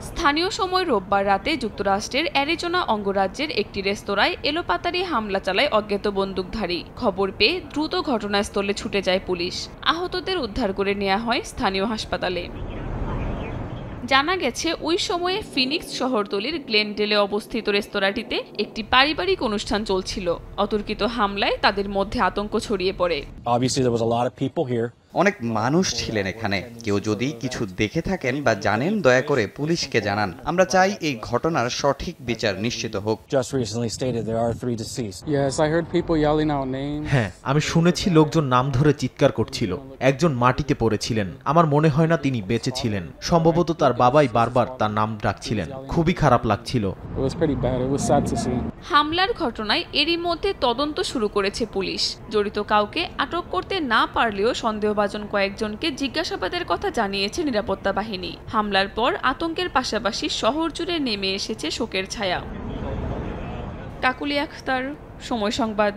স্থানীয় সময় রোববার রাতে যুক্তরাষ্ট্রের অ্যারিজোনা অঙ্গরাজ্যের একটি রেস্তোরাঁয় এলোপাতাড়ি হামলা চালায় অজ্ঞাত বন্দুকধারী। খবর পেয়ে দ্রুত ঘটনাস্থলে ছুটে যায় পুলিশ। আহতদের উদ্ধার করে নেওয়া হয় স্থানীয় হাসপাতালে। জানা গেছে, ওই সময়ে ফিনিক্স শহরতলির গ্লেনডেলে অবস্থিত রেস্তোরাঁটিতে একটি পারিবারিক অনুষ্ঠান চলছিল। অতর্কিত হামলায় তাদের মধ্যে আতঙ্ক ছড়িয়ে পড়ে। অনেক মানুষ ছিলেন এখানে। কেউ যদি কিছু দেখে থাকেন বা জানেন, দয়া করে পুলিশকে জানান। আমরা চাই এই ঘটনার সঠিক বিচার নিশ্চিত হোক। হ্যাঁ, আমি শুনেছি লোকজন নাম ধরে চিৎকার করছিল। একজন মাটিতে পড়েছিলেন। আমার মনে হয় না তিনি বেঁচে ছিলেন। সম্ভবত তার বাবাই বারবার তার নাম ডাকছিলেন। খুবই খারাপ লাগছিল। হামলার ঘটনায় এরই মধ্যে তদন্ত শুরু করেছে পুলিশ। জড়িত কাউকে আটক করতে না পারলেও সন্দেহভাজন কয়েকজনকে জিজ্ঞাসাবাদের কথা জানিয়েছে নিরাপত্তা বাহিনী। হামলার পর আতঙ্কের পাশাপাশি শহর জুড়ে নেমে এসেছে শোকের ছায়া। কাকুলি আখতার, সময় সংবাদ।